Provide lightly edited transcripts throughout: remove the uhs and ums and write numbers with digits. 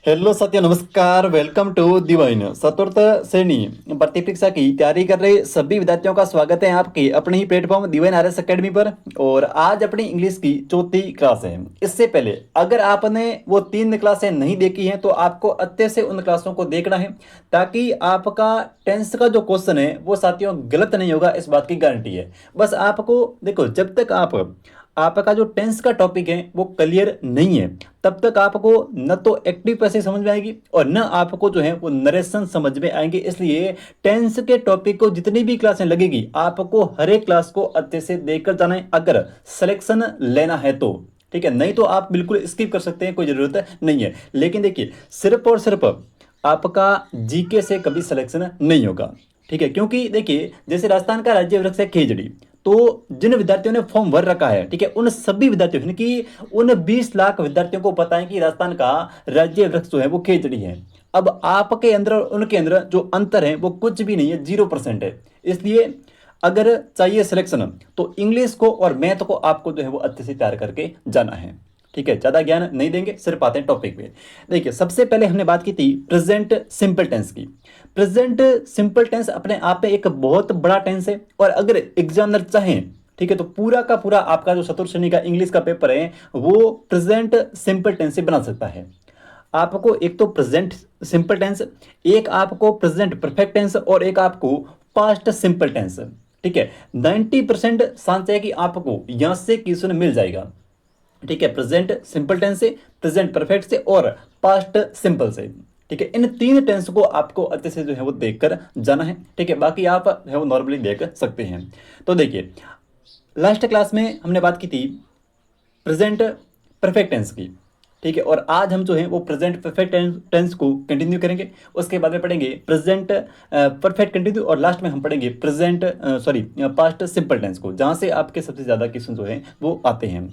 Hello साथियों, नमस्कार। Welcome to Divine. चतुर्थ श्रेणी भर्ती परीक्षा की तैयारी कर रहे सभी विद्यार्थियों का स्वागत है आपके अपने ही प्लेटफॉर्म दिवाइन आरएस एकेडमी पर। और आज अपनी इंग्लिश की चौथी क्लास है। इससे पहले अगर आपने वो 3 क्लासें नहीं देखी हैं तो आपको अच्छे से उन क्लासों को देखना है, ताकि आपका टेंस का जो क्वेश्चन है वो साथियों गलत नहीं होगा, इस बात की गारंटी है। बस आपको देखो, जब तक आपका जो टेंस का टॉपिक है वो क्लियर नहीं है, तब तक आपको न तो एक्टिव पैसेज समझ में आएगी और न आपको जो है वो नरेशन समझ में आएंगे। इसलिए टेंस के टॉपिक को जितनी भी क्लासें लगेगी, आपको हर एक क्लास को अच्छे से देखकर जाना है, अगर सिलेक्शन लेना है तो। ठीक है, नहीं तो आप बिल्कुल स्किप कर सकते हैं, कोई जरूरत नहीं है। लेकिन देखिए, सिर्फ और सिर्फ आपका जीके से कभी सिलेक्शन नहीं होगा। ठीक है, क्योंकि देखिए, जैसे राजस्थान का राज्य वृक्ष है खेजड़ी, तो जिन विद्यार्थियों ने फॉर्म भर रखा है, ठीक है, उन सभी विद्यार्थियों यानी कि उन 20 लाख विद्यार्थियों को पता है कि राजस्थान का राज्य वृक्ष जो है वो खेजड़ी है। अब आपके अंदर और उनके अंदर जो अंतर है वो कुछ भी नहीं है, 0% है। इसलिए अगर चाहिए सिलेक्शन तो इंग्लिश को और मैथ को आपको जो है वो अच्छे से तैयार करके जाना है। ठीक है, ज्यादा ज्ञान नहीं देंगे, सिर्फ आते हैं टॉपिक पे। देखिए, सबसे पहले हमने बात की थी प्रेजेंट सिंपल टेंस की। प्रेजेंट सिंपल टेंस अपने आप में एक बहुत बड़ा टेंस है, और अगर एग्जामिनर चाहें, ठीक है, तो पूरा का पूरा आपका जो चतुर्थ श्रेणी का इंग्लिश का पेपर है वो प्रेजेंट सिंपल टेंस से बना सकता है। आपको एक तो प्रेजेंट सिंपल टेंस, एक आपको प्रेजेंट परफेक्ट टेंस, और एक आपको पास्ट सिंपल टेंस। ठीक है, 90% चांस है कि आपको यहां से क्वेश्चन मिल जाएगा। ठीक है, प्रेजेंट सिंपल टेंस से, प्रेजेंट परफेक्ट से और पास्ट सिंपल से। ठीक है, इन 3 टेंस को आपको अच्छे से जो है वो देखकर जाना है। ठीक है, बाकी आप है वो नॉर्मली देख सकते हैं। तो देखिए, लास्ट क्लास में हमने बात की थी प्रेजेंट परफेक्ट टेंस की। ठीक है, और आज हम जो है वो प्रेजेंट परफेक्ट टेंस को कंटिन्यू करेंगे। उसके बाद में पढ़ेंगे प्रेजेंट परफेक्ट कंटिन्यू, और लास्ट में हम पढ़ेंगे present sorry past simple tense को, जहां से आपके सबसे ज्यादा क्वेश्चन जो है वो आते हैं।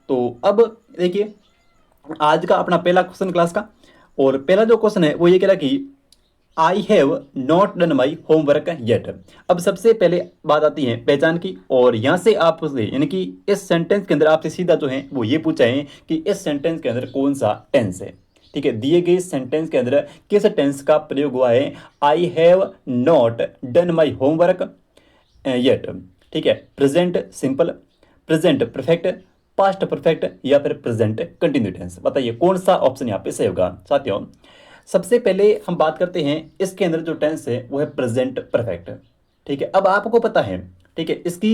तो अब देखिए, आज का अपना पहला क्वेश्चन क्लास का, और पहला जो क्वेश्चन है वो ये कह रहा कि I have not done my homework yet. अब सबसे पहले बात आती है पहचान की, और यहां से आप उससे यानी कि इस सेंटेंस के अंदर आपसे सीधा जो है वो ये पूछा है कि इस सेंटेंस के अंदर कौन सा टेंस है। ठीक है, दिए गए सेंटेंस के अंदर किस टेंस का प्रयोग हुआ है। I have not done my homework yet. ठीक है, present simple, present perfect, past perfect, या फिर प्रेजेंट कंटिन्यू टेंस। बताइए कौन सा ऑप्शन यहाँ पे सही होगा। साथियों, सबसे पहले हम बात करते हैं इसके अंदर जो टेंस है वो है प्रेजेंट परफेक्ट। ठीक है, अब आपको पता है, ठीक है, इसकी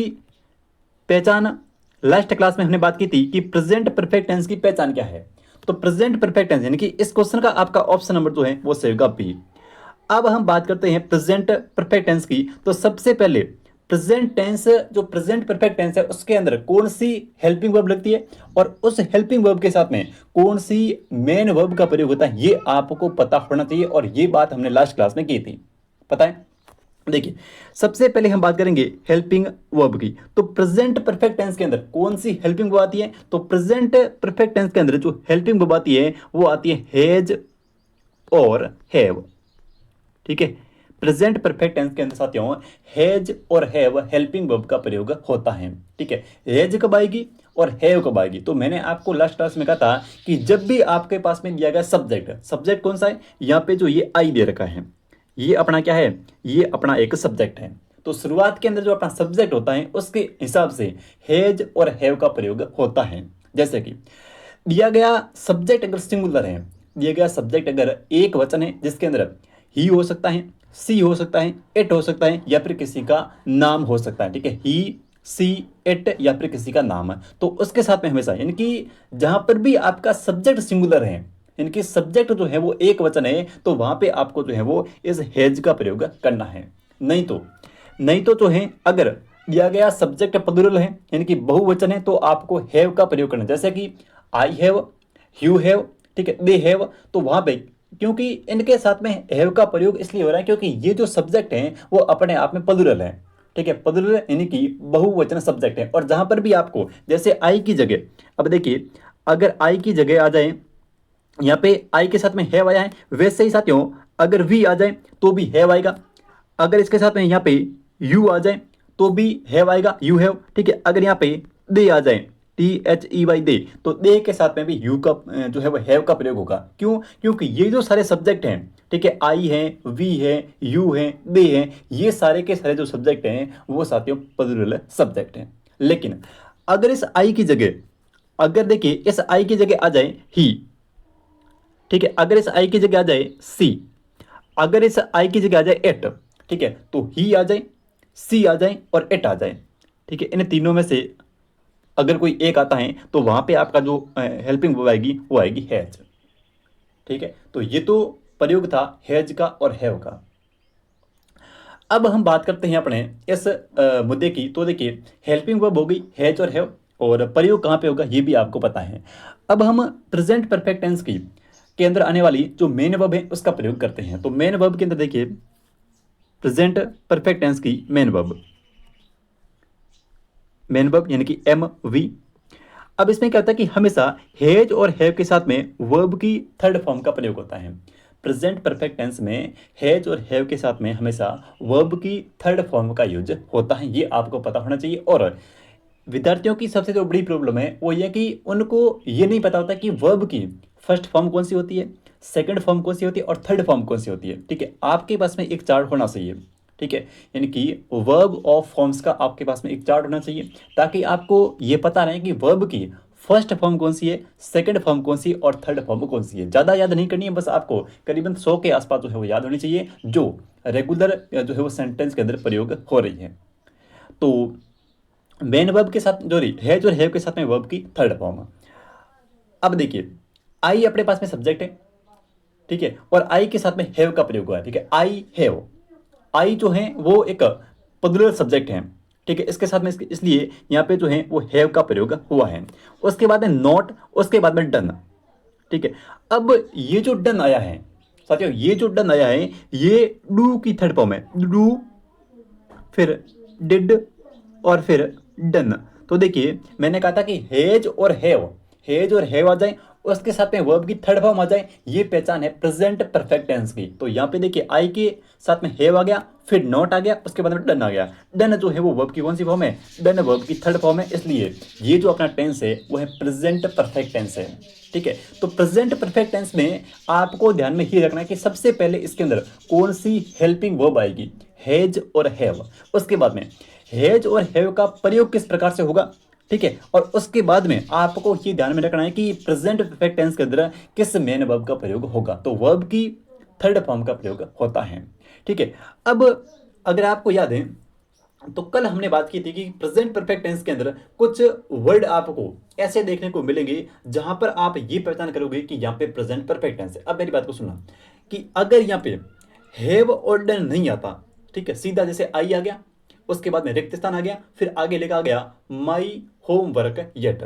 पहचान लास्ट क्लास में हमने बात की थी कि प्रेजेंट परफेक्ट टेंस की पहचान क्या है। तो प्रेजेंट परफेक्ट टेंस यानी कि इस क्वेश्चन का आपका ऑप्शन नंबर जो है वो सही होगा बी। अब हम बात करते हैं प्रेजेंट परफेक्ट टेंस की। तो सबसे पहले प्रेजेंट टेंस, जो प्रेजेंट परफेक्ट टेंस है उसके अंदर कौन सी हेल्पिंग वर्ब लगती है, और उस हेल्पिंग वर्ब के साथ में कौन सी मेन वर्ब का प्रयोग होता है, ये आपको पता होना चाहिए। और ये बात हमने लास्ट क्लास में की थी, पता है। देखिए, सबसे पहले हम बात करेंगे हेल्पिंग वर्ब की। तो प्रेजेंट परफेक्ट टेंस के अंदर कौन सी हेल्पिंग वर्ब आती है। तो प्रेजेंट परफेक्ट टेंस के अंदर जो हेल्पिंग वर्ब आती है वो आती है हैज और हैव। ठीक है, प्रेजेंट परफेक्ट टेंस के अंदर साथियों हैज और हैव हेल्पिंग वर्ब का प्रयोग होता है। ठीक है, हैज कब आएगी और हैव कब आएगी। तो मैंने आपको लास्ट क्लास में कहा था कि जब भी आपके पास में दिया गया सब्जेक्ट, सब्जेक्ट कौन सा है, यहाँ पे जो ये आई दे रखा है, ये अपना क्या है, ये अपना एक सब्जेक्ट है। तो शुरुआत के अंदर जो अपना सब्जेक्ट होता है उसके हिसाब से हैज और हैव का प्रयोग होता है। जैसे कि दिया गया सब्जेक्ट अगर सिंगुलर है, दिया गया सब्जेक्ट अगर एक वचन है, जिसके अंदर ही हो सकता है, सी हो सकता है, इट हो सकता है, या फिर किसी का नाम हो सकता है। ठीक है, ही, सी, इट, या फिर किसी का नाम है, तो उसके साथ में हमेशा यानी कि जहां पर भी आपका सब्जेक्ट सिंगुलर है, इनकी सब्जेक्ट जो है वो एक वचन है, तो वहां पे आपको जो है वो इस हैज का प्रयोग करना है। नहीं तो जो है अगर दिया गया सब्जेक्ट प्लूरल है यानी कि बहुवचन है, तो आपको हैव का प्रयोग करना है। जैसे कि आई हैव, यू हैव, ठीक है, दे हैव। तो वहां पे क्योंकि इनके साथ में हैव का प्रयोग इसलिए हो रहा है क्योंकि ये जो सब्जेक्ट हैं वो अपने आप में प्लूरल है। ठीक है, प्लूरल यानी कि बहुवचन सब्जेक्ट है। और जहां पर भी आपको जैसे आई की जगह, अब देखिए, अगर आई की जगह आ जाए, यहाँ पे आई के साथ में हैव आया है, वैसे ही साथियों अगर वी आ जाए तो भी हैव आएगा। अगर इसके साथ में यहाँ पे यू आ जाए तो भी हैव आएगा, यू हैव। ठीक है, अगर यहाँ पे दे आ जाए THEY दे, तो दे के साथ में भी यू का जो है वो हैव का प्रयोग होगा। क्यों? क्योंकि ये जो सारे सब्जेक्ट हैं, ठीक है, आई है, वी है, यू है, दे हैं, ये सारे के सारे जो सब्जेक्ट हैं वो साथियों प्लूरल सब्जेक्ट हैं। लेकिन अगर इस आई की जगह, अगर देखिए इस आई की जगह आ जाए ही, ठीक है, अगर इस आई की जगह आ जाए सी, अगर इस आई की जगह आ जाए एट, ठीक है, तो ही आ जाए, सी आ जाए और एट आ जाए, ठीक है, इन तीनों में से अगर कोई एक आता है तो वहां पे आपका जो हेल्पिंग वर्ब आएगी वो आएगी हैज। ठीक है, तो ये तो प्रयोग था हैज का और हैव का। अब हम बात करते हैं अपने इस मुद्दे की। तो देखिए हेल्पिंग वर्ब हो गई हैज और हैव, और प्रयोग कहाँ पे होगा ये भी आपको पता है। अब हम प्रेजेंट परफेक्ट टेंस की के अंदर आने वाली जो मेन वर्ब है उसका प्रयोग करते हैं। तो मेन वर्ब के अंदर देखिए प्रेजेंट परफेक्ट टेंस की मेन वर्ब, मेन वर्ब यानी कि MV। अब इसमें क्या होता है कि हमेशा हैज और हैव के साथ में वर्ब की थर्ड फॉर्म का प्रयोग होता है। प्रेजेंट परफेक्ट टेंस में हैज और हैव के साथ में हमेशा वर्ब की थर्ड फॉर्म का यूज होता है, ये आपको पता होना चाहिए। और विद्यार्थियों की सबसे जो बड़ी प्रॉब्लम है वो ये कि उनको ये नहीं पता होता कि वर्ब की फर्स्ट फॉर्म कौन सी होती है, सेकंड फॉर्म कौन सी होती है और थर्ड फॉर्म कौन सी होती है। ठीक है, आपके पास में एक चार्ट होना चाहिए। ठीक है, यानी कि वर्ब ऑफ फॉर्म्स का आपके पास में एक चार्ट होना चाहिए, ताकि आपको ये पता रहे कि वर्ब की फर्स्ट फॉर्म कौन सी है, सेकंड फॉर्म कौन सी है और थर्ड फॉर्म कौन सी है। ज़्यादा याद नहीं करनी है, बस आपको करीबन 100 के आसपास जो है वो याद होनी चाहिए, जो रेगुलर जो है वो सेंटेंस के अंदर प्रयोग हो रही है। तो मेन वर्ब के साथ जो हैज और हैव के साथ में वर्ब की थर्ड फॉर्म। अब देखिए आई अपने पास में सब्जेक्ट है, ठीक है, और आई के साथ में हैव का प्रयोग हुआ है। ठीक है, आई हैव, आई जो है वो एक प्लूरल सब्जेक्ट है। ठीक है, इसके साथ में इसलिए यहाँ पे जो है वो हैव का प्रयोग हुआ है। उसके बाद में नॉट, उसके बाद में डन। ठीक है, अब ये जो डन आया है साथियों, ये जो डन आया है ये डू की थर्ड फॉर्म है। डू, फिर डिड और फिर डन। तो देखिए मैंने कहा था कि हैज और हैव, हैज और हैव आ जाए, उसके साथ में वर्ब की थर्ड फॉर्म आ जाए, ये पहचान है प्रेजेंट परफेक्ट टेंस की। तो यहाँ पे देखिए आई के साथ में हैव आ गया, फिर नॉट आ गया, उसके बाद में डन आ गया। डन जो है वो वर्ब की कौन सी फॉर्म है, डन वर्ब की थर्ड फॉर्म है, इसलिए ये जो अपना टेंस है वो है प्रेजेंट परफेक्ट टेंस है। ठीक है, तो प्रेजेंट परफेक्ट टेंस में आपको ध्यान में ही रखना है कि सबसे पहले इसके अंदर कौन सी हेल्पिंग वर्ब आएगी, हैज और हैव। उसके बाद में हैज और हैव का प्रयोग किस प्रकार से होगा, ठीक है, और उसके बाद में आपको ये ध्यान में रखना है कि प्रेजेंट परफेक्ट टेंस के अंदर किस मेन वर्ब का प्रयोग होगा। तो वर्ब की थर्ड फॉर्म का प्रयोग होता है। ठीक है, अब अगर आपको याद है तो कल हमने बात की थी कि प्रेजेंट परफेक्ट टेंस के अंदर कुछ वर्ड आपको ऐसे देखने को मिलेंगे जहां पर आप ये पहचान करोगे कि यहाँ पे प्रेजेंट परफेक्ट टेंस है। अब मेरी बात को सुनना कि अगर यहाँ पे हैव और डन नहीं आता, ठीक है, सीधा जैसे आई आ गया, उसके बाद में रिक्त स्थान आ गया, फिर आगे लिखा गया माई होमवर्क येट।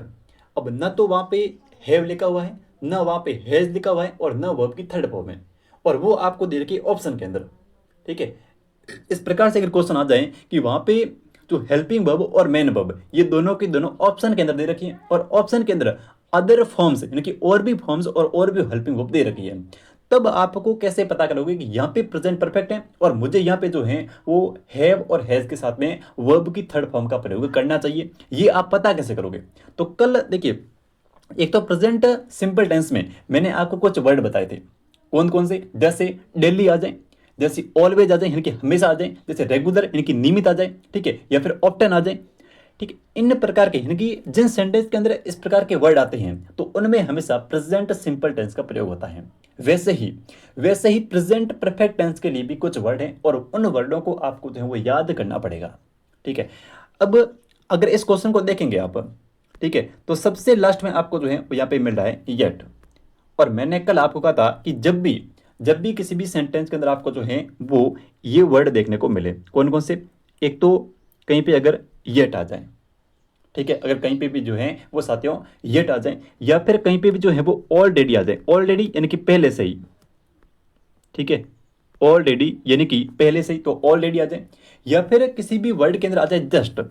अब न तो वहां पे हैव लिखा हुआ है, न वहां पे हैज लिखा हुआ है, और न वर्ब की थर्ड फॉर्म है, और वो आपको दे रखी है ऑप्शन के अंदर। ठीक है, इस प्रकार से अगर क्वेश्चन आ जाए कि वहां पे जो हेल्पिंग वर्ब और मेन वर्ब ये दोनों की दोनों ऑप्शन के अंदर दे रखी है, और ऑप्शन के अंदर अदर फॉर्म्स यानी कि और भी फॉर्म्स और भी हेल्पिंग वर्ब दे रखी है, तब आपको कैसे पता करोगे कि यहाँ पे प्रेजेंट परफेक्ट है और मुझे यहाँ पे जो है वो हैव और हैज के साथ में वर्ब की थर्ड फॉर्म का प्रयोग करना चाहिए, ये आप पता कैसे करोगे। तो कल देखिए एक तो प्रेजेंट सिंपल टेंस में मैंने आपको कुछ वर्ड बताए थे, कौन कौन से, जैसे डेली आ जाए, जैसे ऑलवेज आ जाए यानी कि हमेशा आ जाए, जैसे रेगुलर यानी कि नियमित आ जाए, ठीक है, या फिर ऑफ्टन आ जाए। ठीक है, इन प्रकार के यानी कि जिन सेंटेंस के अंदर इस प्रकार के वर्ड आते हैं तो उनमें हमेशा प्रेजेंट सिंपल टेंस का प्रयोग होता है। वैसे ही प्रेजेंट परफेक्ट टेंस के लिए भी कुछ वर्ड हैं और उन वर्डों को आपको जो है वो याद करना पड़ेगा। ठीक है, अब अगर इस क्वेश्चन को देखेंगे आप, ठीक है, तो सबसे लास्ट में आपको जो है यहाँ पे मिल रहा है येट। और मैंने कल आपको कहा था कि जब भी किसी भी सेंटेंस के अंदर आपको जो है वो ये वर्ड देखने को मिले, कौन कौन से, एक तो कहीं पे अगर येट आ जाए, ठीक है, अगर कहीं पे भी जो है वो साथियों येट आ जाए, या फिर कहीं पे भी जो है वो ऑलरेडी आ जाए, ऑलरेडी यानी कि पहले से ही, ठीक है, ऑलरेडी यानी कि पहले से ही, तो ऑलरेडी आ जाए, या फिर किसी भी वर्ड के अंदर आ जाए जस्ट,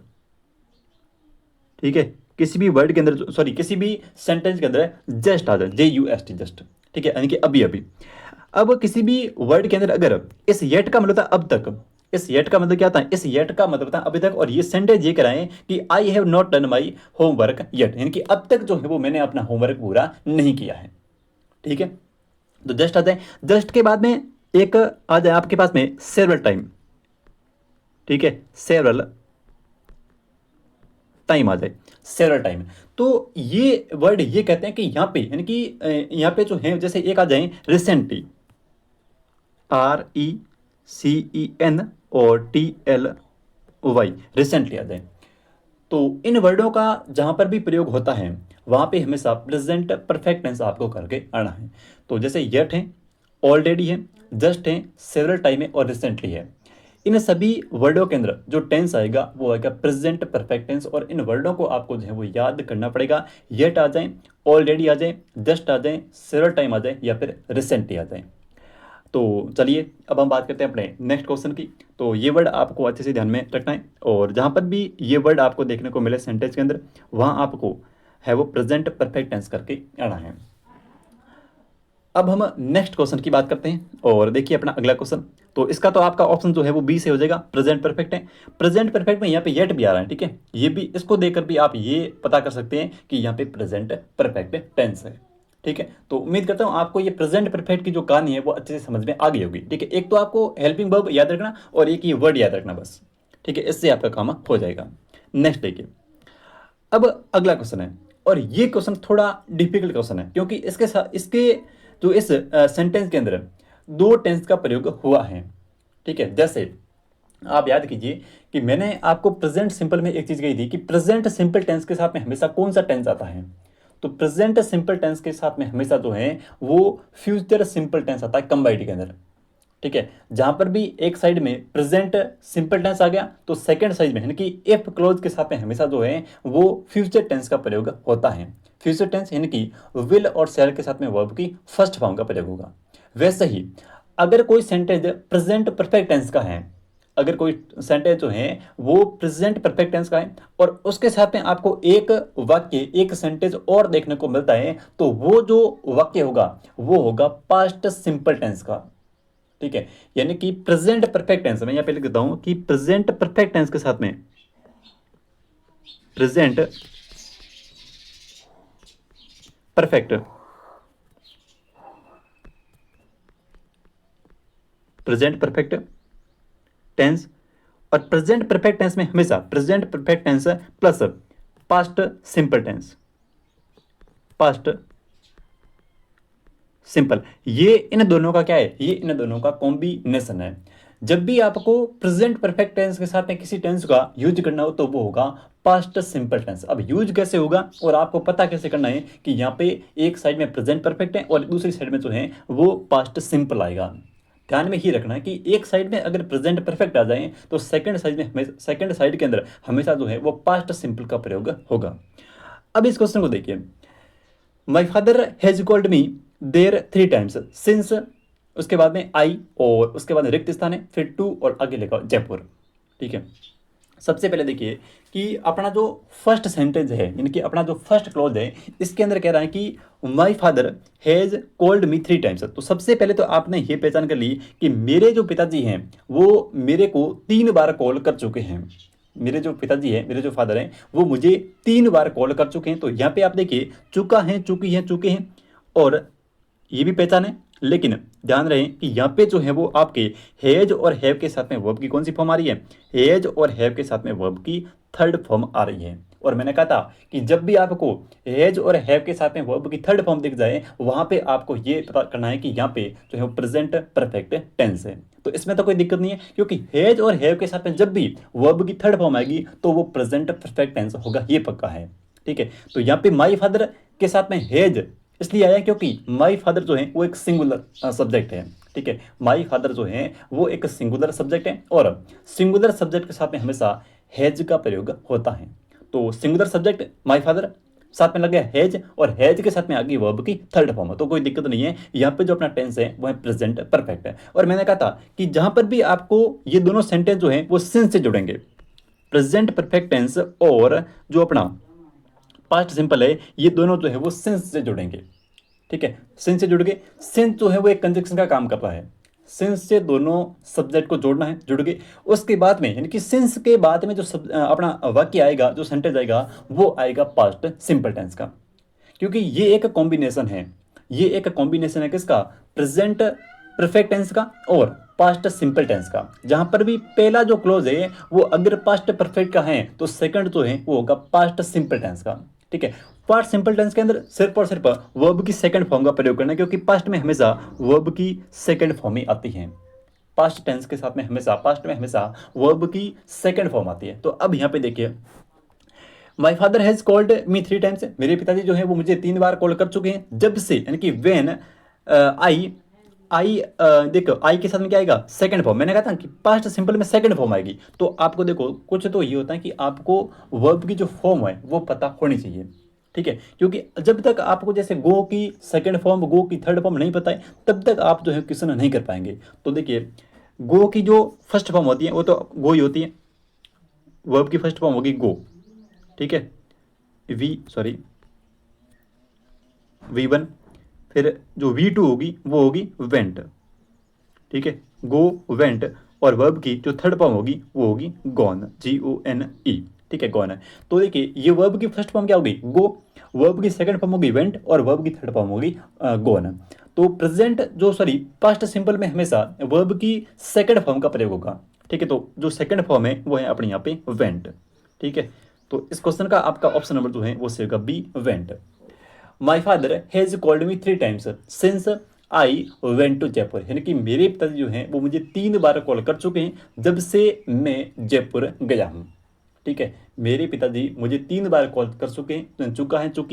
ठीक है, किसी भी वर्ड के अंदर सॉरी किसी भी सेंटेंस के अंदर जस्ट आ जाए, JUST जस्ट, ठीक है, यानी कि अभी अभी। अब किसी भी वर्ड के अंदर अगर इस येट का मतलब होता है अब तक, इस येट का मतलब क्या था, इस येट का मतलब था अभी तक, और ये सेंटेंस ये कराएं कि I have not done my homework yet, यानी कि अब तक जो है वो मैंने अपना होमवर्क पूरा नहीं किया है। ठीक है, तो जस्ट आ जाए, जस्ट के बाद में एक आ जाए आपके पास में सेवरल टाइम। ठीक है, सेवरल टाइम आ जाए, सेवरल टाइम। तो ये वर्ड ये कहते हैं कि यहाँ पे, यानी कि यहाँ पे जो है जैसे एक आ जाए रिसेंटली, RECEN और TLY, रिसेंटली आ जाए। तो इन वर्डों का जहां पर भी प्रयोग होता है वहां पे हमेशा प्रेजेंट परफेक्ट टेंस आपको करके आना है। तो जैसे येट है, ऑलरेडी है, जस्ट है, सेवरल टाइम है और रिसेंटली है। इन सभी वर्डों के अंदर जो टेंस आएगा वो आएगा प्रेजेंट परफेक्ट टेंस, और इन वर्डों को आपको जो है वो याद करना पड़ेगा। येट आ जाए, ऑलरेडी आ जाए, जस्ट आ जाए, सेवरल टाइम आ जाए या फिर रिसेंटली आ जाए। तो चलिए अब हम बात करते हैं अपने नेक्स्ट क्वेश्चन की। तो ये वर्ड आपको अच्छे से ध्यान में रखना है, और जहाँ पर भी ये वर्ड आपको देखने को मिले सेंटेंस के अंदर वहाँ आपको है वो प्रेजेंट परफेक्ट टेंस करके आना है। अब हम नेक्स्ट क्वेश्चन की बात करते हैं, और देखिए अपना अगला क्वेश्चन। तो इसका तो आपका ऑप्शन जो है वो बी से हो जाएगा, प्रेजेंट परफेक्ट है। प्रेजेंट परफेक्ट में यहाँ पे येट भी आ रहा है, ठीक है, ये भी, इसको देखकर भी आप ये पता कर सकते हैं कि यहाँ पे प्रेजेंट परफेक्ट टेंस है। ठीक है, तो उम्मीद करता हूँ आपको ये प्रेजेंट परफेक्ट की जो कहानी है वो अच्छे से समझ में आ गई होगी। ठीक है, एक तो आपको हेल्पिंग वर्ब याद रखना और एक ये वर्ड याद रखना बस। ठीक है, इससे आपका काम हो जाएगा। नेक्स्ट देखिए, अब अगला क्वेश्चन है, और ये क्वेश्चन थोड़ा डिफिकल्ट क्वेश्चन है, क्योंकि इसके साथ इसके जो इस सेंटेंस के अंदर दो टेंस का प्रयोग हुआ है। ठीक है, जैसे आप याद कीजिए कि मैंने आपको प्रेजेंट सिंपल में एक चीज कही थी कि प्रेजेंट सिंपल टेंस के साथ में हमेशा कौन सा टेंस आता है। तो प्रेजेंट सिंपल टेंस के साथ में हमेशा जो है वो फ्यूचर सिंपल टेंस आता है कंबाइंड के अंदर। ठीक है, जहां पर भी एक साइड में प्रेजेंट सिंपल टेंस आ गया तो सेकंड साइड में यानी कि इफ क्लोज के साथ में हमेशा जो है वो फ्यूचर टेंस का प्रयोग होता है। फ्यूचर टेंस यानी कि विल और शैल के साथ में वर्ब की फर्स्ट फॉर्म का प्रयोग होगा। वैसे ही अगर कोई सेंटेंस प्रेजेंट परफेक्ट टेंस का है, अगर कोई सेंटेंस जो है वो प्रेजेंट परफेक्ट टेंस का है और उसके साथ में आपको एक वाक्य, एक सेंटेंस और देखने को मिलता है, तो वो जो वाक्य होगा वो होगा पास्ट सिंपल टेंस का। ठीक है, यानी कि प्रेजेंट परफेक्ट टेंस, मैं यहां पे लिख देता हूं कि प्रेजेंट परफेक्ट टेंस के साथ में present perfect, present perfect tense, और प्रेजेंट परफेक्ट टेंस में हमेशा present perfect tense plus past simple tense, past simple, ये इन दोनों का क्या है, ये इन दोनों का कॉम्बिनेशन है। जब भी आपको प्रेजेंट परफेक्ट टेंस के साथ में किसी टेंस का यूज करना हो तो वो होगा पास्ट सिंपल टेंस। अब यूज कैसे होगा और आपको पता कैसे करना है कि यहाँ पे एक साइड में प्रेजेंट परफेक्ट है और दूसरी साइड में जो है वो पास्ट सिंपल आएगा। ध्यान में ही रखना है कि एक साइड में अगर प्रेजेंट परफेक्ट आ जाए तो सेकंड साइड में, सेकंड साइड के अंदर हमेशा जो है वो पास्ट सिंपल का प्रयोग होगा। अब इस क्वेश्चन को देखिए, my father has called me there 3 times since, उसके बाद में आई और उसके बाद रिक्त स्थान है, फिर टू और आगे लिखा जयपुर। ठीक है, सबसे पहले देखिए कि अपना जो फर्स्ट सेंटेंस है, यानी कि अपना जो फर्स्ट क्लॉज है, इसके अंदर कह रहा है कि my father has called me 3 times. तो सबसे पहले तो आपने ये पहचान कर ली कि मेरे जो पिताजी हैं वो मेरे को 3 बार कॉल कर चुके हैं। मेरे जो पिताजी हैं, मेरे जो फादर हैं, वो मुझे 3 बार कॉल कर चुके हैं। तो यहाँ पे आप देखिए चुका है, चुकी है, चुके हैं, और ये भी पहचान है। लेकिन ध्यान रहे कि यहाँ पे जो है वो आपके हैज और हैव के साथ में वर्ब की कौन सी फॉर्म आ रही है, हैज और हैव के साथ में वर्ब की थर्ड फॉर्म आ रही है। और मैंने कहा था कि जब भी आपको हैज और हैव के साथ में वर्ब की थर्ड फॉर्म दिख जाए वहां पे आपको ये पता करना है कि यहाँ पे जो है वो प्रेजेंट परफेक्ट टेंस है। तो इसमें तो कोई दिक्कत नहीं है, क्योंकि हैज और हैव के साथ में जब भी वर्ब की थर्ड फॉर्म आएगी तो वो प्रेजेंट परफेक्ट टेंस होगा, ये पक्का है। ठीक है, तो यहाँ पे माई फादर के साथ में हैज इसलिए आया क्योंकि माई फादर जो है वो एक सिंगुलर सब्जेक्ट है। ठीक है, माई फादर जो है वो एक सिंगुलर सब्जेक्ट है, और सिंगुलर सब्जेक्ट के साथ में हमेशा हैज का प्रयोग होता है। तो सिंगुलर सब्जेक्ट माई फादर, साथ में लग गया हैज, और हैज के साथ में आ गई वर्ब की थर्ड फॉर्म, तो कोई दिक्कत नहीं है। यहाँ पे जो अपना टेंस है वो है प्रेजेंट परफेक्ट है। और मैंने कहा था कि जहां पर भी आपको ये दोनों सेंटेंस जो है वो सिंस से जुड़ेंगे, प्रेजेंट परफेक्ट टेंस और जो अपना पास्ट सिंपल है, ये दोनों जो है वो सिंस से जुड़ेंगे। ठीक है, सिंस से जुड़ गए, सिंस जो है वो एक कंजक्शन का काम कर रहा है। सिंस से दोनों सब्जेक्ट को जोड़ना है, जुड़ गए। उसके बाद में यानी कि सिंस के बाद में जो अपना वाक्य आएगा, जो सेंटेंस आएगा, वो आएगा पास्ट सिंपल टेंस का। क्योंकि ये एक कॉम्बिनेशन है, ये एक कॉम्बिनेशन है किसका, प्रेजेंट परफेक्ट टेंस का और पास्ट सिंपल टेंस का। जहां पर भी पहला जो क्लोज है वो अगर पास्ट परफेक्ट का है तो सेकंड जो है वो होगा पास्ट सिंपल टेंस का। ठीक है, पास्ट सिंपल टेंस के अंदर सिर्फ और सिर्फ वर्ब की सेकंड फॉर्म का प्रयोग करना है, क्योंकि पास्ट में हमेशा वर्ब की सेकंड फॉर्म ही आती है। पास्ट टेंस के साथ में हमेशा, पास्ट में हमेशा वर्ब की सेकंड फॉर्म आती है। तो अब यहाँ पे देखिए, माई father has called me 3 times, मेरे पिताजी जो है वो मुझे 3 बार कॉल कर चुके हैं, जब से, यानी कि वेन आई देखो आई के साथ में क्या आएगा, सेकंड फॉर्म। मैंने कहा था कि पास्ट सिंपल में सेकंड फॉर्म आएगी। तो आपको देखो कुछ तो ये होता है कि आपको वर्ब की जो फॉर्म है वो पता होनी चाहिए। ठीक है, क्योंकि जब तक आपको जैसे गो की सेकंड फॉर्म, गो की थर्ड फॉर्म नहीं पता है, तब तक आप जो है क्वेश्चन नहीं कर पाएंगे। तो देखिए, गो की जो फर्स्ट फॉर्म होती है वो तो गो ही होती है, वर्ब की फर्स्ट फॉर्म होगी गो। ठीक है, V1, फिर जो V2 होगी वो होगी वेंट। ठीक है, गो वेंट, और वर्ब की जो थर्ड फॉर्म होगी वो होगी गॉन, GONE। ठीक है, गॉन है। तो देखिए ये वर्ब की फर्स्ट फॉर्म क्या होगी, गो, वर्ब की सेकंड फॉर्म होगी वेंट, और वर्ब की थर्ड फॉर्म होगी गॉन। तो प्रेजेंट जो सॉरी पास्ट सिंपल में हमेशा वर्ब की सेकंड फॉर्म का प्रयोग होगा। ठीक है, तो जो सेकंड फॉर्म है वो है अपने यहाँ पे वेंट। ठीक है, तो इस क्वेश्चन का आपका ऑप्शन नंबर जो है वो सेगा बी, went. My father has called me 3 times since I went to Jaipur, यानी कि मेरे पिताजी जो हैं वो मुझे 3 बार कॉल कर चुके हैं जब से मैं जयपुर गया हूँ। ठीक है, मेरे पिताजी मुझे 3 बार कॉल कर चुके हैं,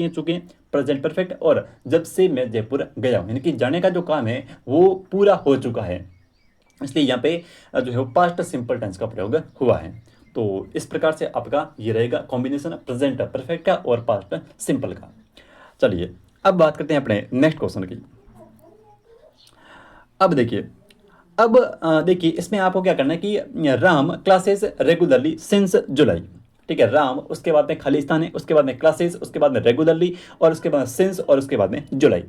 चुके हैं प्रेजेंट परफेक्ट, और जब से मैं जयपुर गया हूँ, यानी कि जाने का जो काम है वो पूरा हो चुका है। इसलिए यहाँ पे जो है वो पास्ट सिंपल टेंस का प्रयोग हुआ है। तो इस प्रकार से आपका ये रहेगा कॉम्बिनेशन प्रेजेंट परफेक्ट का और पास्ट सिंपल का। चलिए अब बात करते हैं अपने नेक्स्ट क्वेश्चन की। अब देखिए, अब देखिए इसमें आपको क्या करना है कि राम क्लासेस रेगुलरली सिंस जुलाई। ठीक है, राम, उसके बाद में खाली स्थान है, उसके बाद में क्लासेस, उसके बाद में रेगुलरली, और उसके बाद सिंस, और उसके बाद में जुलाई।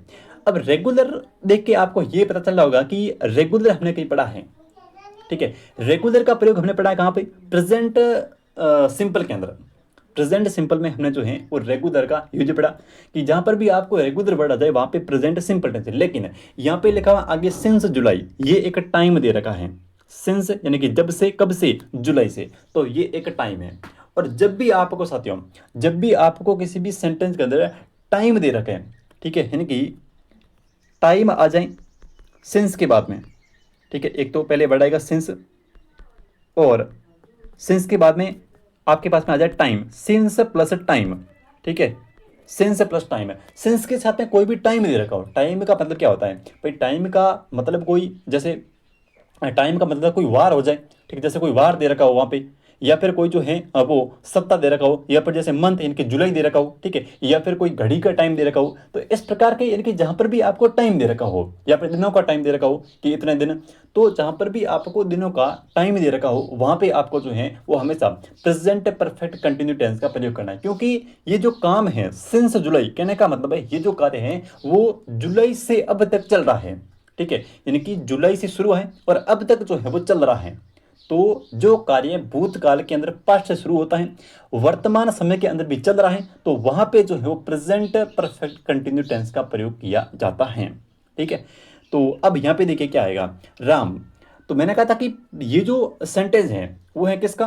अब रेगुलर देख के आपको ये पता चल रहा होगा कि रेगुलर हमने कहीं पढ़ा है। ठीक है, रेगुलर का प्रयोग हमने पढ़ा है कहाँ पे, प्रेजेंट सिंपल के अंदर। प्रेजेंट सिंपल में हमने जो है वो रेगुलर का यूज पढ़ा, कि जहां पर भी आपको रेगुलर वर्ड आ जाए वहां पे प्रेजेंट सिंपल टेंस है। लेकिन यहाँ पे लिखा हुआ आगे सिंस जुलाई, ये एक टाइम दे रखा है। सिंस यानी कि जब से, कब से, जुलाई से, तो ये एक टाइम है। और जब भी आपको साथियों, जब भी आपको किसी भी सेंटेंस के अंदर टाइम दे रखे हैं, ठीक है, यानी कि टाइम आ जाए सिंस के बाद में। ठीक है, एक तो पहले वर्ड आएगा सिंस, और सिंस के बाद में आपके पास में आ जाए टाइम, सिंस प्लस टाइम। ठीक है, सिंस प्लस टाइम है, सिंस के साथ में कोई भी टाइम दे रखा हो। टाइम का मतलब क्या होता है भाई, टाइम का मतलब कोई, जैसे टाइम का मतलब कोई वार हो जाए। ठीक है, जैसे कोई वार दे रखा हो वहाँ पे, या फिर कोई जो है वो सप्ताह दे रखा हो, या फिर जैसे मंथ इनके जुलाई दे रखा हो। ठीक है, या फिर कोई घड़ी का टाइम दे रखा हो। तो इस प्रकार के यानी कि जहाँ पर भी आपको टाइम दे रखा हो, या फिर दिनों का टाइम दे रखा हो कि इतने दिन, तो जहाँ पर भी आपको दिनों का टाइम दे रखा हो वहाँ पे आपको जो है वो हमेशा प्रेजेंट परफेक्ट कंटिन्यू टेंस का प्रयोग करना है। क्योंकि ये जो काम है सिंस जुलाई, कहने का मतलब है ये जो कार्य है वो जुलाई से अब तक चल रहा है। ठीक है, यानी कि जुलाई से शुरू है और अब तक जो है वो चल रहा है। तो जो कार्य भूतकाल के अंदर पास्ट से शुरू होता है, वर्तमान समय के अंदर भी चल रहा है, तो वहां पे जो है वो प्रेजेंट परफेक्ट कंटिन्यू टेंस का प्रयोग किया जाता है। ठीक है, तो अब यहाँ पे देखिए क्या आएगा, राम। तो मैंने कहा था कि ये जो सेंटेंस है वो है किसका,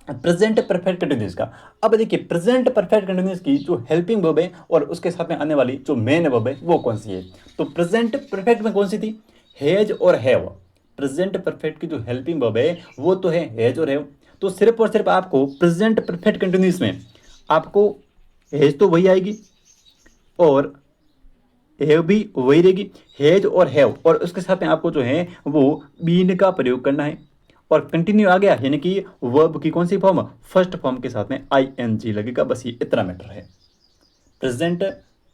प्रेजेंट परफेक्ट कंटिन्यूस का। अब देखिए प्रेजेंट परफेक्ट कंटिन्यूस की जो हेल्पिंग वर्ब है और उसके साथ में आने वाली जो मेन वर्ब है वो कौन सी है, तो प्रेजेंट परफेक्ट में कौन सी थी, हैज और हैव। प्रेजेंट परफेक्ट की जो हेल्पिंग वर्ब है वो तो है हैज और हैव। तो सिर्फ और सिर्फ आपको प्रेजेंट परफेक्ट कंटिन्यूस में आपको हैज तो वही आएगी और हैव भी वही रहेगी, हैज और हैव, और उसके साथ में आपको जो है वो बीन का प्रयोग करना है। और कंटिन्यू आ गया यानी कि वर्ब की कौन सी फॉर्म, फर्स्ट फॉर्म के साथ में ING लगेगा। बस ये इतना मैटर है। प्रेजेंट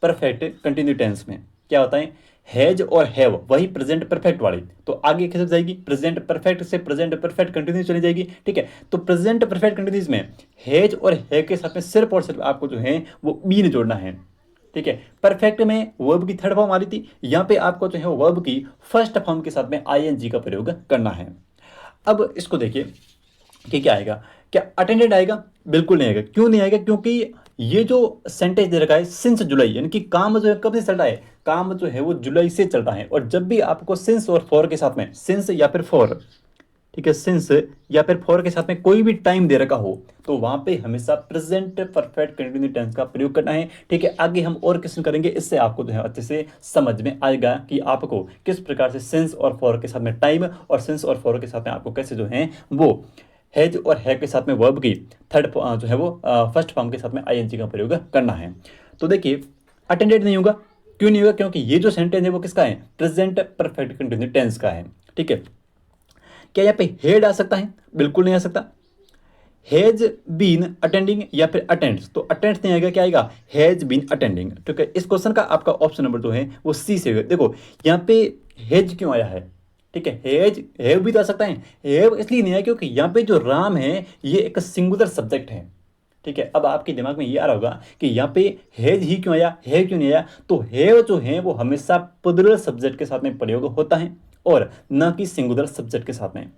परफेक्ट कंटिन्यू टेंस में क्या होता है, हैज और हैव, वही प्रेजेंट परफेक्ट वाली। तो आगे खिसक जाएगी, प्रेजेंट परफेक्ट से प्रेजेंट परफेक्ट कंटिन्यू चली जाएगी। ठीक है, तो प्रेजेंट परफेक्ट कंटिन्यूस में हैज और हैव के साथ में सिर्फ और सिर्फ आपको जो है वो बीन जोड़ना है। ठीक है। परफेक्ट में वर्ब की थर्ड फॉर्म आ रही थी, यहाँ पे आपको जो है वर्ब की फर्स्ट फॉर्म के साथ में आईएनजी का प्रयोग करना है। अब इसको देखिए कि क्या आएगा, क्या अटेंडेड आएगा? बिल्कुल नहीं आएगा। क्यों नहीं आएगा? क्योंकि ये जो सेंटेंस दे रखा है सिंस जुलाई, यानी कि काम जो है कब से चल रहा है, काम जो है वो जुलाई से चल रहा है। और जब भी आपको सिंस और फॉर के साथ में, सिंस या फिर फॉर, ठीक है, सिंस या फिर फॉर के साथ में कोई भी टाइम दे रखा हो तो वहां पे हमेशा प्रेजेंट परफेक्ट कंटिन्यू टेंस का प्रयोग करना है। ठीक है, आगे हम और क्वेश्चन करेंगे, इससे आपको जो है अच्छे से समझ में आएगा कि आपको किस प्रकार से सिंस और फॉर के साथ में टाइम और सिंस और फॉर के साथ में आपको कैसे जो है वो हैज और है के साथ में वर्ब की थर्ड जो है वो फर्स्ट फॉर्म के साथ में आईएनजी का प्रयोग करना है। तो देखिए अटेंडेड नहीं होगा। क्यों नहीं होगा? क्योंकि ये जो सेंटेंस है वो किसका है? प्रेजेंट परफेक्ट कंटिन्यू टेंस का है। ठीक है, क्या यहाँ पे हेड आ सकता है? बिल्कुल नहीं आ सकता। हैज बीन अटेंडिंग या फिर अटेंड्स, तो अटेंड्स नहीं आएगा, क्या आएगा? Has been attending. ठीक है, इस क्वेश्चन का आपका ऑप्शन नंबर जो है वो सी से होगा। देखो यहाँ पे हैज क्यों आया है? ठीक है, हैज, हैव भी तो आ सकता है। हैव इसलिए नहीं आया क्योंकि यहाँ पे जो राम है ये एक सिंगुलर सब्जेक्ट है। ठीक है, अब आपके दिमाग में ये आ रहा होगा कि यहाँ पे हैज ही क्यों आया, है क्यों नहीं आया? तो हैव जो है वो हमेशा प्लूरल सब्जेक्ट के साथ में प्रयोग होता है और न कि सिंगुलर सब्जेक्ट के साथ में।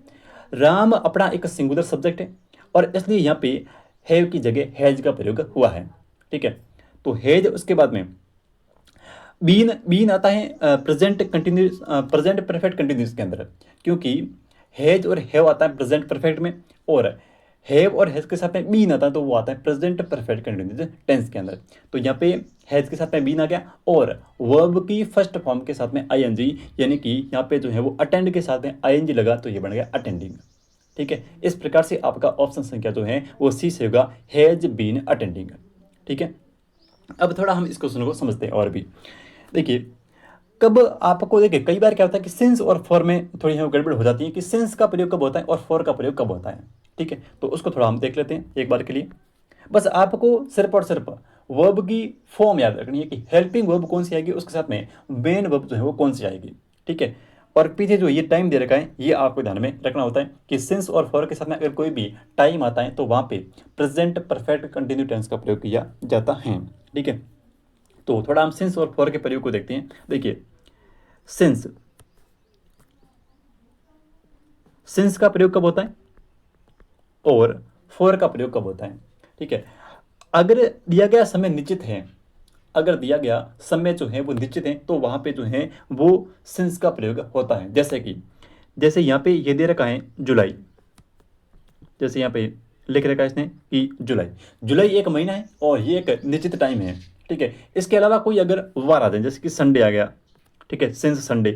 राम अपना एक सिंगुलर सब्जेक्ट है और इसलिए यहाँ पे हैव की जगह हैज का प्रयोग हुआ है। ठीक है, तो हैज, उसके बाद में बीन, बीन आता है present continuous, present perfect continuous के अंदर, क्योंकि हैज और हैव आता है प्रेजेंट परफेक्ट में और हैव और हैज के साथ में बीन आता है तो वो आता है प्रेजेंट परफेक्ट कंटिन्यूस टेंस के अंदर। तो यहाँ पे हैज के साथ में बीन आ गया और वर्ब की फर्स्ट फॉर्म के साथ में आईएनजी, यानी कि यहाँ पे जो है वो अटेंड के साथ में आईएनजी लगा तो ये बन गया अटेंडिंग। ठीक है, इस प्रकार से आपका ऑप्शन संख्या जो है वो सी से होगा, हैज बीन अटेंडिंग। ठीक है, अब थोड़ा हम इस क्वेश्चन को समझते हैं और भी। देखिए कब आपको, देखिए कई बार क्या होता है कि सिंस और फॉर में थोड़ी हम गड़बड़ हो जाती है कि सिंस का प्रयोग कब होता है और फॉर का प्रयोग कब होता है। ठीक है, तो उसको थोड़ा हम देख लेते हैं एक बार के लिए। बस आपको सिर्फ और सिर्फ वर्ब की फॉर्म याद रखनी है कि हेल्पिंग वर्ब कौन सी आएगी, उसके साथ में मेन वर्ब जो है वो कौन सी आएगी। ठीक है, और पीछे जो ये टाइम दे रखा है ये आपको ध्यान में रखना होता है कि सिंस और फॉर के साथ में अगर कोई भी टाइम आता है तो वहाँ पे प्रेजेंट परफेक्ट कंटिन्यू टेंस का प्रयोग किया जाता है। ठीक है, तो थोड़ा हम सिंस और फॉर के प्रयोग को देखते हैं। देखिए सिंस, सिंस का प्रयोग कब होता है और फॉर का प्रयोग कब होता है। ठीक है, अगर दिया गया समय निश्चित है, अगर दिया गया समय जो है वो निश्चित है तो वहां पे जो है वो सिंस का प्रयोग होता है। जैसे कि जैसे यहाँ पे ये दे रखा है जुलाई, जैसे यहाँ पे लिख रखा है इसने कि जुलाई, जुलाई एक महीना है और ये एक निश्चित टाइम है। ठीक है, इसके अलावा कोई अगर वार आ जाए जैसे कि संडे आ गया, ठीक है, सिंस संडे,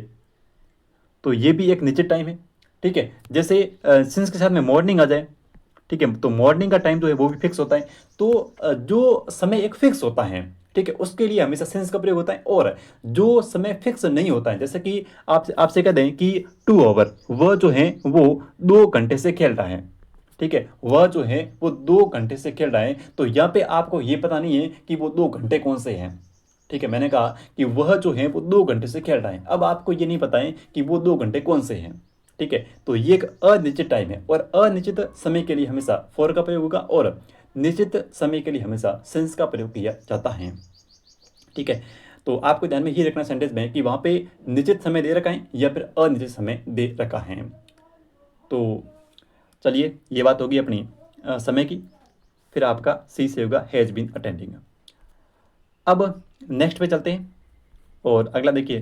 तो ये भी एक निश्चित टाइम है। ठीक है, जैसे सिंस के साथ में मॉर्निंग आ जाए, ठीक है, तो मॉर्निंग का टाइम जो है वो भी फिक्स होता है। तो जो समय एक फिक्स होता है, ठीक है, उसके लिए हमेशा सेंस का प्रयोग होता है। और जो समय फिक्स नहीं होता है, जैसे कि आपसे कह दें कि 2 आवर, वह जो है वो 2 घंटे से खेल रहा है। ठीक है, वह जो है वो 2 घंटे से खेल रहा है, तो यहाँ पे आपको ये पता नहीं है कि वो 2 घंटे कौन से हैं। ठीक है, मैंने कहा कि वह जो है वो 2 घंटे से खेल रहा है, अब आपको ये नहीं पता है कि वो 2 घंटे कौन से हैं। ठीक है, तो ये एक अनिश्चित टाइम है और अनिश्चित समय के लिए हमेशा फॉर का प्रयोग होगा और निश्चित समय के लिए हमेशा सिंस का प्रयोग किया जाता है। ठीक है, तो आपको ध्यान में ये रखना सेंटेंस में कि वहाँ पे निश्चित समय दे रखा है या फिर अनिश्चित समय दे रखा है। तो चलिए ये बात होगी अपनी समय की, फिर आपका सी से होगा हैज बीन अटेंडिंग। अब नेक्स्ट पे चलते हैं और अगला देखिए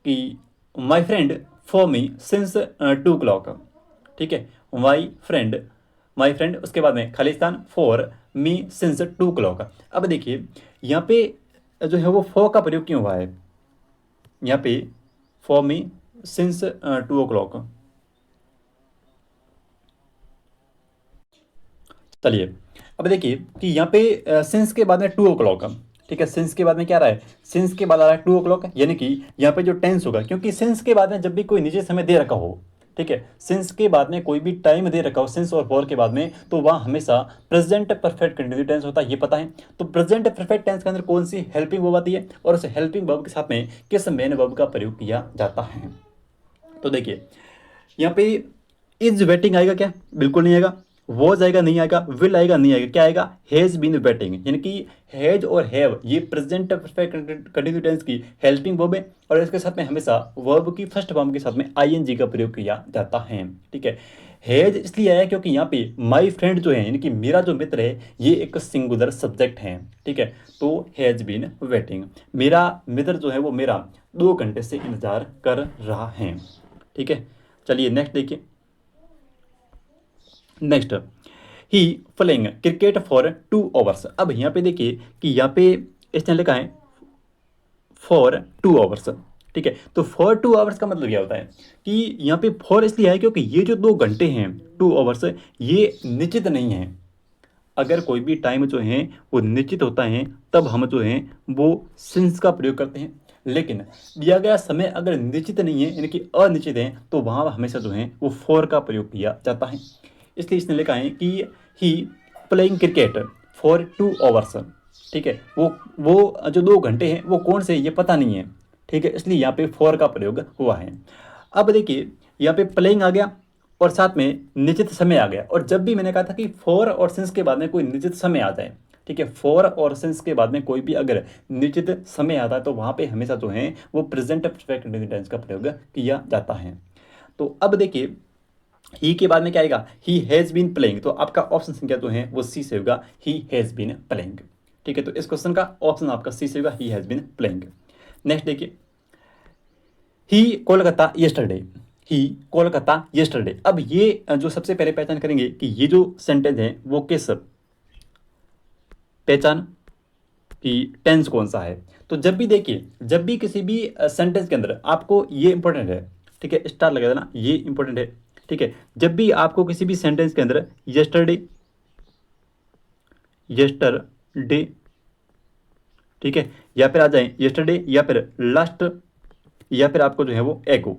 कि my friend for me since 2 o'clock। ठीक है, माई फ्रेंड उसके बाद में Khalistan for me since 2 o'clock। अब देखिए यहाँ पे जो है वो फॉर का प्रयोग क्यों हुआ है, यहाँ पे फॉर मी सिंस 2 o'clock। चलिए अब देखिए कि यहाँ पे सिंस के बाद में 2 o'clock। ठीक है, सिंस के बाद में क्या रहा है, सिंस के बाद आ रहा है 2 o'clock, यानी कि यहाँ पे जो टेंस होगा, क्योंकि सिंस के बाद में जब भी कोई निश्चित समय दे रखा हो, ठीक है, सिंस के बाद में कोई भी टाइम दे रखा हो सिंस और फॉर के बाद में, तो वहाँ हमेशा प्रेजेंट परफेक्ट कंटिन्यू टेंस होता है, ये पता है। तो प्रेजेंट परफेक्ट टेंस के अंदर कौन सी हेल्पिंग वर्ब आती है और उस हेल्पिंग वर्ब के साथ में किस मेन वर्ब का प्रयोग किया जाता है। तो देखिए यहाँ पे इज वेटिंग आएगा क्या? बिल्कुल नहीं आएगा। वो जाएगा नहीं आएगा, विल आएगा नहीं आएगा, क्या आएगा, हैज बीन वेटिंग, यानी कि हैज और हैव ये प्रेजेंट परफेक्ट कंटिन्यूस टेंस की हेल्पिंग वर्ब है और इसके साथ में हमेशा वर्ब की फर्स्ट फॉर्म के साथ में आईएनजी का प्रयोग किया जाता है। ठीक है, हैज इसलिए आया क्योंकि यहाँ पे माई फ्रेंड जो है यानी कि मेरा जो मित्र है ये एक सिंगुलर सब्जेक्ट है। ठीक है, तो हैज बीन वेटिंग, मेरा मित्र जो है वो मेरा 2 घंटे से इंतजार कर रहा है। ठीक है, चलिए नेक्स्ट देखिए। Next, he playing cricket for 2 hours. अब यहाँ पे देखिए कि यहाँ पे इसने लिखा है फॉर 2 आवर्स। ठीक है, तो फॉर 2 आवर्स का मतलब क्या होता है कि यहाँ पे फॉर इसलिए है क्योंकि ये जो 2 घंटे हैं 2 आवर्स ये निश्चित नहीं है। अगर कोई भी टाइम जो है वो निश्चित होता है तब हम जो है वो सिंस का प्रयोग करते हैं, लेकिन दिया गया समय अगर निश्चित नहीं है यानी कि अनिश्चित है तो वहाँ हमेशा जो है वो फॉर का प्रयोग किया जाता है। इसलिए इसने लिखा है कि ही प्लेइंग क्रिकेट फॉर 2 आवर्स। ठीक है, वो जो 2 घंटे हैं वो कौन से ये पता नहीं है। ठीक है, इसलिए यहाँ पे फॉर का प्रयोग हुआ है। अब देखिए यहाँ पे प्लेइंग आ गया और साथ में निश्चित समय आ गया, और जब भी मैंने कहा था कि फॉर और सिंस के बाद में कोई निश्चित समय आ जाए, ठीक है, फॉर और सिंस के बाद में कोई भी अगर निश्चित समय आता है तो वहाँ पे हमेशा जो है वो प्रेजेंट परफेक्ट कंटिन्यूस टेंस का प्रयोग किया जाता है। तो अब देखिए ही के बाद में क्या आएगा, ही हैज़ बीन प्लेइंग, तो आपका ऑप्शन संख्या जो है वो सी से होगा, ही हैज़ बीन प्लेइंग। ठीक है, तो इस क्वेश्चन का ऑप्शन आपका सी से होगा, he has been playing. Next देखिए, he Kolkata yesterday, he Kolkata yesterday. अब ये जो सबसे पहले पहचान करेंगे कि ये जो सेंटेंस है वो किस पहचान कि टेंस कौन सा है। तो जब भी देखिए, जब भी किसी भी सेंटेंस के अंदर आपको ये इंपॉर्टेंट है, ठीक है, स्टार लगा देना, ये इंपॉर्टेंट है। ठीक है, जब भी आपको किसी भी सेंटेंस के अंदर यस्टरडे, यस्टरडे, ठीक है, या फिर आ जाए यस्टरडे या फिर लास्ट या फिर आपको जो है वो एगो,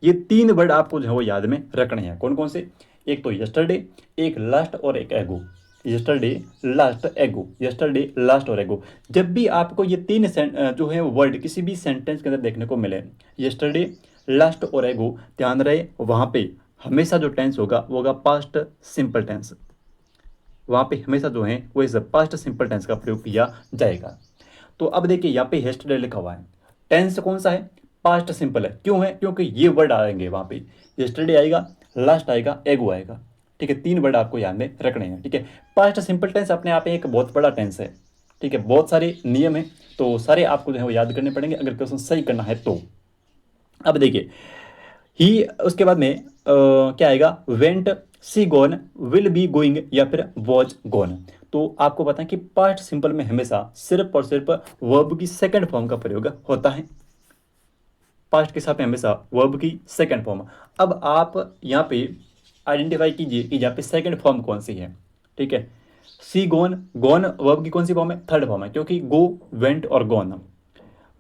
ये 3 वर्ड आपको जो है वो याद में रखने हैं। कौन कौन से, एक तो यस्टरडे, एक लास्ट और एक एगो। यस्टरडे, लास्ट, एगो, यस्टरडे, लास्ट और एगो। जब भी आपको ये 3 जो है वर्ड किसी भी सेंटेंस के अंदर देखने को मिले, यस्टरडे, लास्ट और एगो, ध्यान रहे वहाँ पे हमेशा जो टेंस होगा वो होगा पास्ट सिंपल टेंस। वहाँ पे हमेशा जो है वो इस पास्ट सिंपल टेंस का प्रयोग किया जाएगा। तो अब देखिए यहाँ पे यस्टरडे लिखा हुआ है, टेंस कौन सा है, पास्ट सिंपल है। क्यों है, क्योंकि ये वर्ड आएंगे वहाँ पे, यस्टरडे आएगा, लास्ट आएगा, एगो आएगा। ठीक है, 3 वर्ड आपको याद में रखने हैं। ठीक है, पास्ट सिंपल टेंस अपने आप में एक बहुत बड़ा टेंस है। ठीक है, बहुत सारे नियम है तो सारे आपको जो है वो याद करने पड़ेंगे अगर क्वेश्चन सही करना है तो। अब देखिए ही उसके बाद में क्या आएगा, went, see gone, will be going या फिर वॉज गोन। तो आपको पता है कि पास्ट सिंपल में हमेशा सिर्फ और सिर्फ वर्ब की सेकंड फॉर्म का प्रयोग होता है। पास्ट के साथ में हमेशा वर्ब की सेकंड फॉर्म। अब आप यहाँ पे आइडेंटिफाई कीजिए कि यहाँ पे सेकंड फॉर्म कौन सी है। ठीक है, सी गोन, गोन वर्ब की कौन सी फॉर्म है, थर्ड फॉर्म है, क्योंकि गो, वेंट और गोन।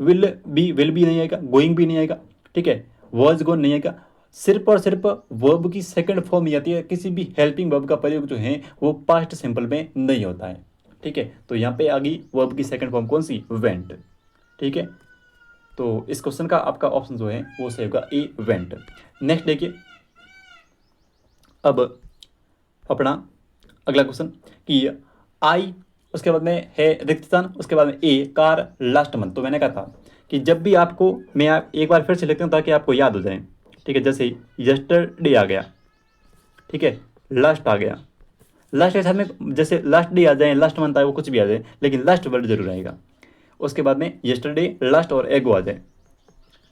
विल भी नहीं आएगा, गोइंग भी नहीं आएगा। ठीक है, वॉज गोन नहीं आएगा। सिर्फ और सिर्फ वर्ब की सेकंड फॉर्म ही आती है, किसी भी हेल्पिंग वर्ब का प्रयोग जो है वो पास्ट सिंपल में नहीं होता है। ठीक है, तो यहाँ पे आ गई वर्ब की सेकंड फॉर्म कौन सी, वेंट। ठीक है, तो इस क्वेश्चन का आपका ऑप्शन जो है वो सही होगा ए, वेंट। नेक्स्ट देखिए, अब अपना अगला क्वेश्चन कि आई, उसके बाद में है रिक्त स्थान, उसके बाद में ए कार, लास्ट मंथ। तो मैंने कहा था कि जब भी आपको, मैं एक बार फिर से लिखता हूँ ताकि आपको याद हो जाए। ठीक है, जैसे यस्टरडे आ गया, ठीक है, लास्ट आ गया, लास्ट के साथ में जैसे लास्ट डे आ जाए, लास्ट मंथ आए, वो कुछ भी आ जाए, लेकिन लास्ट वर्ड जरूर आएगा। उसके बाद में यस्टरडे, लास्ट और एगो आ जाए,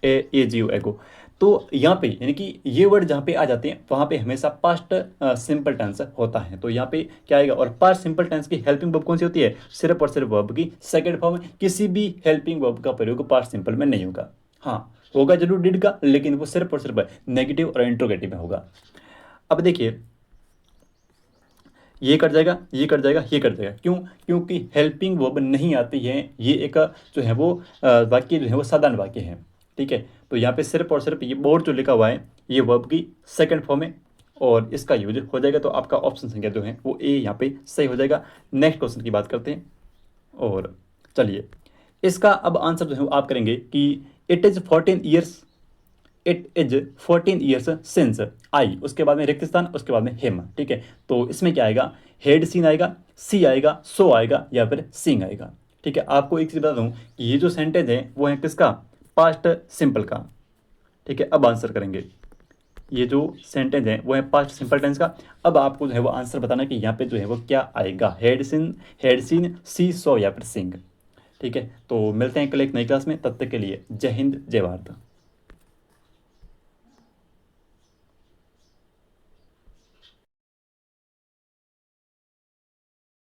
ए जी एगो। तो यहाँ पे यानी कि ये वर्ड जहाँ पे आ जाते हैं वहाँ पे हमेशा पास्ट सिंपल टेंस होता है। तो यहाँ पे क्या आएगा, और पास्ट सिंपल टेंस की हेल्पिंग वर्ब कौन सी होती है, सिर्फ और सिर्फ वर्ब की सेकंड फॉर्म। किसी भी हेल्पिंग वर्ब का प्रयोग पास्ट सिंपल में नहीं होगा। हाँ, होगा जरूर डिड का, लेकिन वो सिर्फ और सिर्फ नेगेटिव और इंट्रोगेटिव में होगा। अब देखिए ये कट जाएगा, ये कट जाएगा, ये कट जाएगा, क्यों, क्योंकि हेल्पिंग वर्ब नहीं आती है। ये एक जो है वो वाक्य जो है वो साधारण वाक्य है। ठीक है, तो यहाँ पे सिर्फ और सिर्फ ये बोर्ड जो लिखा हुआ है ये वर्ब की सेकंड फॉर्म है और इसका यूज हो जाएगा। तो आपका ऑप्शन संख्या जो है वो ए यहाँ पे सही हो जाएगा। नेक्स्ट क्वेश्चन की बात करते हैं और चलिए इसका अब आंसर जो है वो आप करेंगे कि it is 14 years it is 14 years since I, उसके बाद में रिक्त स्थान, उसके बाद में हिम। ठीक है, तो इसमें क्या आएगा, हेड सीन आएगा, सी आएगा, सो आएगा, या फिर सिंग आएगा। ठीक है, आपको एक चीज़ बता दूं कि ये जो सेंटेंस है वो है किसका, पास्ट सिंपल का। ठीक है, अब आंसर करेंगे। ये जो सेंटेंस है वो है पास्ट सिंपल टेंस का। अब आपको जो है वो आंसर बताना कि यहाँ पे जो है वो क्या आएगा, हेड सीन, सी, सो, या फिर सिंग। ठीक है, तो मिलते हैं कल एक नई क्लास में, तब तक के लिए जय हिंद, जय भारत।